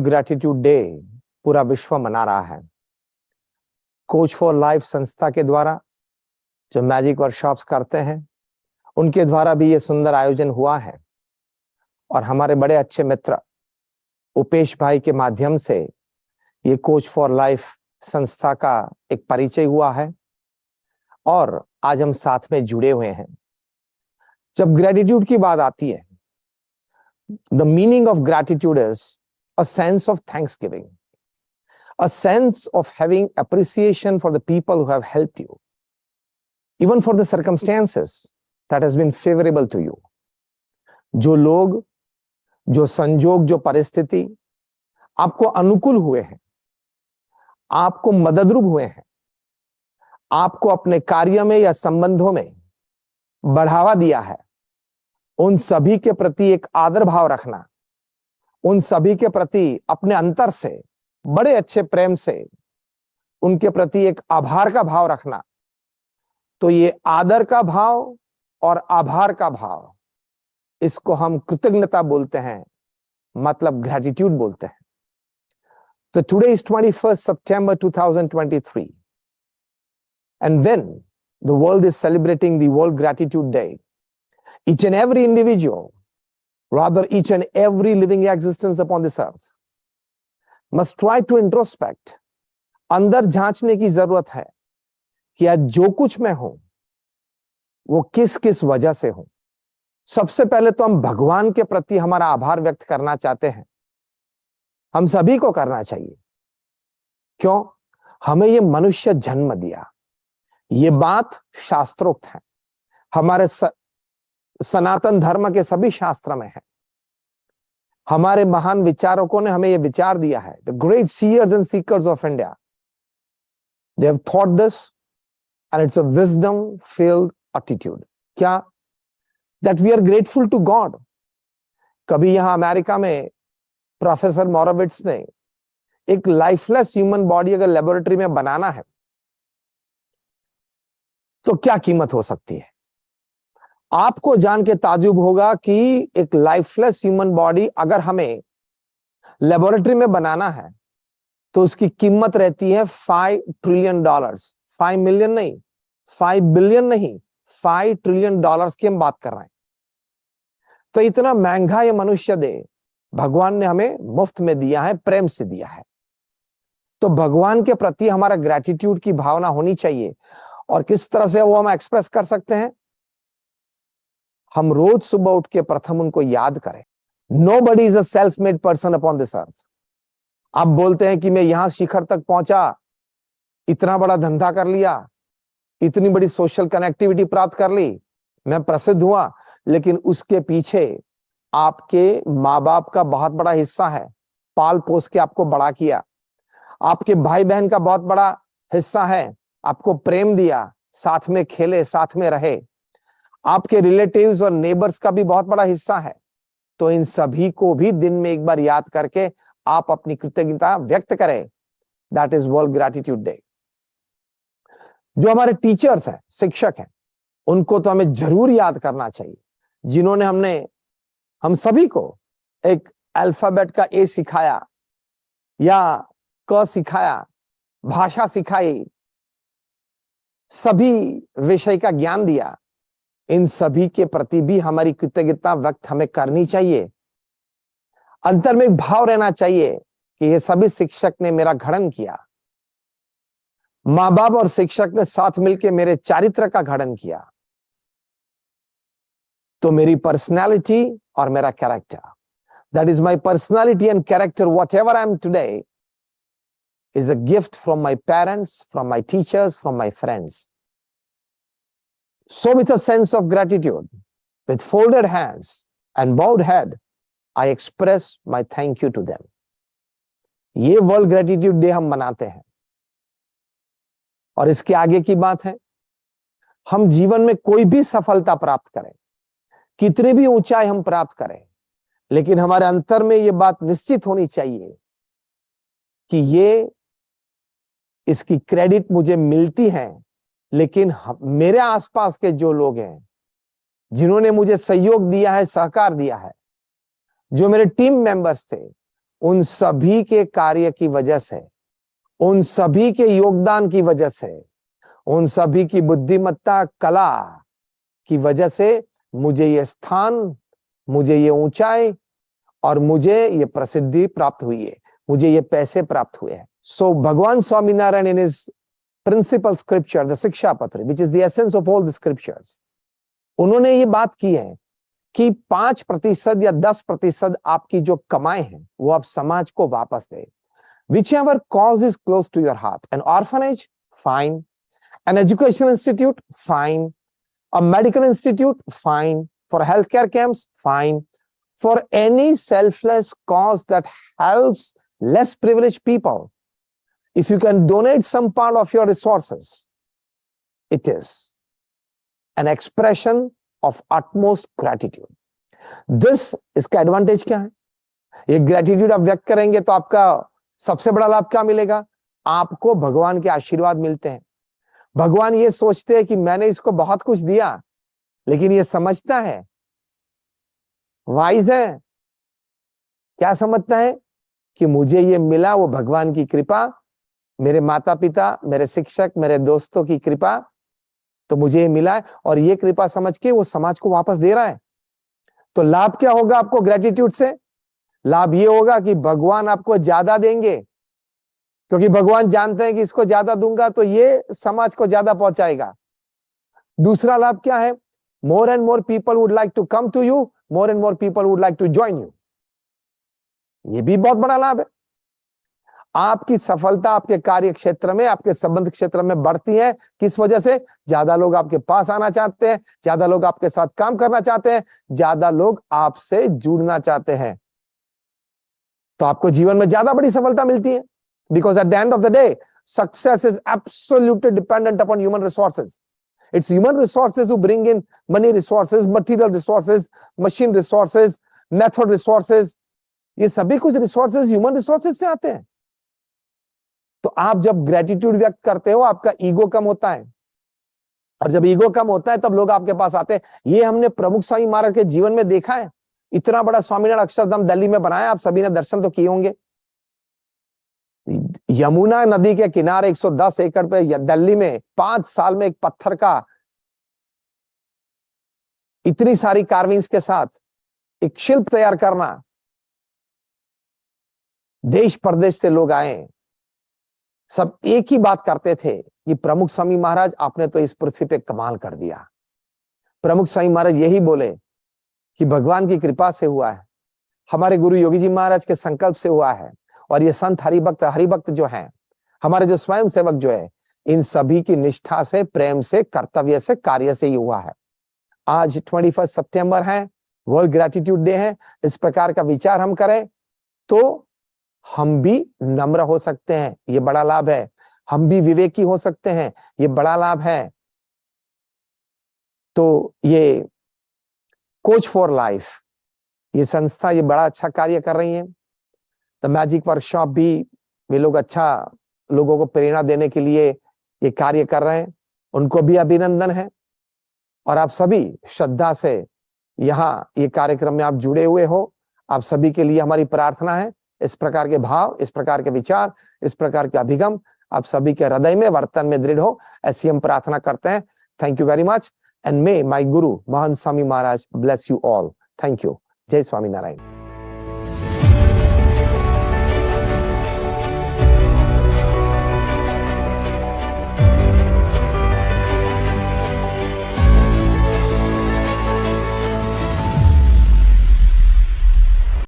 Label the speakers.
Speaker 1: Gratitude day पूरा विश्व मना रहा है। कोच फॉर लाइफ संस्था के द्वारा जो मैजिक वर्कशॉप्स करते हैं, उनके द्वारा भी ये सुंदर आयोजन हुआ है और हमारे बड़े अच्छे मित्र उपेश भाई के माध्यम से ये कोच फॉर लाइफ संस्था का एक परिचय हुआ है और आज हम साथ में जुड़े हुए हैं। जब ग्रैटिट्यूड की बात आती है, the meaning of gratitude is a sense of Thanksgiving, a sense of having appreciation for the people who have helped you, even for the circumstances that has been favorable to you. जो लोग, जो संजोग, जो परिस्थिति आपको अनुकूल हुए हैं, आपको मददरूप हुए हैं, आपको अपने कार्य में या संबंधों में बढ़ावा दिया है, उन सभी के प्रति एक आदर भाव रखना, उन सभी के प्रति अपने अंतर से बड़े अच्छे प्रेम से उनके प्रति एक आभार का भाव रखना, तो ये आदर का भाव और आभार का भाव, इसको हम कृतज्ञता बोलते हैं, मतलब ग्रैटिट्यूड बोलते हैं। तो today is 21 September 2023 and when the world is celebrating the World Gratitude Day, each and every individual, rather each and every living existence upon this earth must try to introspect, अंदर झांचने की जरूरत है कि आज जो कुछ मैं हूं वो किस किस वजह से हूं। सबसे पहले तो हम भगवान के प्रति हमारा आभार व्यक्त करना चाहते हैं। हम सभी को करना चाहिए। क्यों? हमें ये मनुष्य जन्म दिया, ये बात शास्त्रोक्त है, हमारे सनातन धर्म के सभी शास्त्र में है। हमारे महान विचारकों ने हमें यह विचार दिया है। The great seers and seekers of India, they have thought this and it's a wisdom filled attitude. क्या? That we are grateful to God. कभी यहां अमेरिका में प्रोफेसर मोरोविट्स ने एक लाइफलेस ह्यूमन बॉडी अगर लेबोरेटरी में बनाना है तो क्या कीमत हो सकती है? आपको जान के ताज्जुब होगा कि एक लाइफलेस ह्यूमन बॉडी अगर हमें लेबोरेटरी में बनाना है तो उसकी कीमत रहती है $5 ट्रिलियन। 5 मिलियन नहीं, 5 बिलियन नहीं, $5 ट्रिलियन की हम बात कर रहे हैं। तो इतना महंगा ये मनुष्य दे भगवान ने हमें मुफ्त में दिया है, प्रेम से दिया है। तो भगवान के प्रति हमारा ग्रैटिट्यूड की भावना होनी चाहिए। और किस तरह से वो हम एक्सप्रेस कर सकते हैं? हम रोज सुबह उठ के प्रथम उनको याद करें। Nobody is a self-made person upon this earth. आप बोलते हैं कि मैं यहां शिखर तक पहुंचा, इतना बड़ा धंधा कर लिया, इतनी बड़ी सोशल कनेक्टिविटी प्राप्त कर ली, मैं प्रसिद्ध हुआ, लेकिन उसके पीछे आपके माँ बाप का बहुत बड़ा हिस्सा है। पाल पोस के आपको बड़ा किया, आपके भाई बहन का बहुत बड़ा हिस्सा है, आपको प्रेम दिया, साथ में खेले, साथ में रहे, आपके रिलेटिव्स और नेबर्स का भी बहुत बड़ा हिस्सा है। तो इन सभी को भी दिन में एक बार याद करके आप अपनी कृतज्ञता व्यक्त करें। That is world gratitude day. जो हमारे टीचर्स हैं, शिक्षक हैं, उनको तो हमें जरूर याद करना चाहिए, जिन्होंने हम सभी को एक अल्फाबेट का ए सिखाया या क सिखाया, भाषा सिखाई, सभी विषय का ज्ञान दिया। इन सभी के प्रति भी हमारी कृतज्ञता व्यक्त हमें करनी चाहिए। अंतर में एक भाव रहना चाहिए कि ये सभी शिक्षक ने मेरा घड़न किया, माँ बाप और शिक्षक ने साथ मिलकर मेरे चारित्र का घड़न किया। तो मेरी पर्सनालिटी और मेरा character, that is my personality and character, what ever I am today is a gift from my parents, from my teachers, from my friends. So with a sense of gratitude, with folded hands and bowed head, I express my thank you to them. ये world gratitude day हम मनाते हैं। और इसके आगे की बात है, हम जीवन में कोई भी सफलता प्राप्त करें, कितनी भी ऊंचाई हम प्राप्त करें, लेकिन हमारे अंतर में ये बात निश्चित होनी चाहिए कि ये इसकी क्रेडिट मुझे मिलती है, लेकिन मेरे आसपास के जो लोग हैं, जिन्होंने मुझे सहयोग दिया है, सहकार दिया है, जो मेरे टीम मेंबर्स थे, उन सभी के कार्य की वजह से, उन सभी के योगदान की वजह से, उन सभी की बुद्धिमत्ता, कला की वजह से मुझे ये स्थान, मुझे ये ऊंचाई और मुझे ये प्रसिद्धि प्राप्त हुई है, मुझे ये पैसे प्राप्त हुए हैं। So Bhagwan Swaminarayan in his principal scripture, the Shikshapatri, which is the essence of all the scriptures, उन्होंने ये बात की है कि 5% या 10% आपकी जो कमाई है वो आप समाज को वापस दे। Whichever cause is close to your heart, an orphanage, fine, an educational institute, fine, a medical institute, fine, for healthcare camps, fine, for any selfless cause that helps less privileged people. If you can donate some part of your resources, it is an expression of utmost gratitude. This, इसका advantage क्या है? ये gratitude आप व्यक्त करेंगे तो आपका सबसे बड़ा लाभ क्या मिलेगा? आपको भगवान के आशीर्वाद मिलते हैं। भगवान ये सोचते हैं कि मैंने इसको बहुत कुछ दिया, लेकिन ये समझता है, वाइज है, क्या समझता है कि मुझे ये मिला वो भगवान की कृपा, मेरे माता पिता, मेरे शिक्षक, मेरे दोस्तों की कृपा, तो मुझे ये मिला है, और ये कृपा समझ के वो समाज को वापस दे रहा है। तो लाभ क्या होगा आपको ग्रेटिट्यूड से? लाभ ये होगा कि भगवान आपको ज्यादा देंगे, क्योंकि भगवान जानते हैं कि इसको ज्यादा दूंगा तो ये समाज को ज्यादा पहुंचाएगा। दूसरा लाभ क्या है? More and more people would like to come to you, more and more people would like to join you. ये भी बहुत बड़ा लाभ है। आपकी सफलता आपके कार्य क्षेत्र में, आपके संबंध क्षेत्र में बढ़ती है। किस वजह से? ज्यादा लोग आपके पास आना चाहते हैं, ज्यादा लोग आपके साथ काम करना चाहते हैं, ज्यादा लोग आपसे जुड़ना चाहते हैं, तो आपको जीवन में ज्यादा बड़ी सफलता मिलती है। Because at the end of the day success is absolutely dependent upon human resources. It's human resources who bring in money resources, material resources, machine resources, method resources, ये सभी कुछ रिसोर्सेज ह्यूमन रिसोर्सेज से आते हैं। तो आप जब gratitude व्यक्त करते हो, आपका ईगो कम होता है, और जब ईगो कम होता है तब लोग आपके पास आते हैं। ये हमने प्रमुख स्वामी महाराज के जीवन में देखा है। इतना बड़ा स्वामीनारायण अक्षरधाम दिल्ली में बनाया, आप सभी ने दर्शन तो किए होंगे। यमुना नदी के किनारे 110 एकड़ पे दिल्ली में 5 साल में एक पत्थर का इतनी सारी कार्विंग्स के साथ एक शिल्प तैयार करना, देश प्रदेश से लोग आए, सब एक ही बात करते थे कि प्रमुख स्वामी महाराज आपने तो इस पृथ्वी पे कमाल कर दिया। प्रमुख स्वामी महाराज यही बोले कि भगवान की कृपा से हुआ है, हमारे गुरु योगी जी महाराज के संकल्प से हुआ है, और ये संत हरिभक्त जो हैं, हमारे जो स्वयं सेवक जो है, इन सभी की निष्ठा से, प्रेम से, कर्तव्य से, कार्य से ही हुआ है। आज 21 सितंबर है, वर्ल्ड ग्रेटिट्यूड डे है। इस प्रकार का विचार हम करें तो हम भी नम्र हो सकते हैं, ये बड़ा लाभ है। हम भी विवेकी हो सकते हैं, ये बड़ा लाभ है। तो ये कोच फॉर लाइफ, ये संस्था ये बड़ा अच्छा कार्य कर रही है। द मैजिक वर्कशॉप भी, वे लोग अच्छा लोगों को प्रेरणा देने के लिए ये कार्य कर रहे हैं, उनको भी अभिनंदन है। और आप सभी श्रद्धा से यहाँ ये कार्यक्रम में आप जुड़े हुए हो, आप सभी के लिए हमारी प्रार्थना है, इस प्रकार के भाव, इस प्रकार के विचार, इस प्रकार के अभिगम आप सभी के हृदय में, वर्तन में दृढ़ हो, ऐसी हम प्रार्थना करते हैं। Thank you very much, and may my guru Mahant Swami Maharaj bless you all. Thank you. Jai Swami Narayan.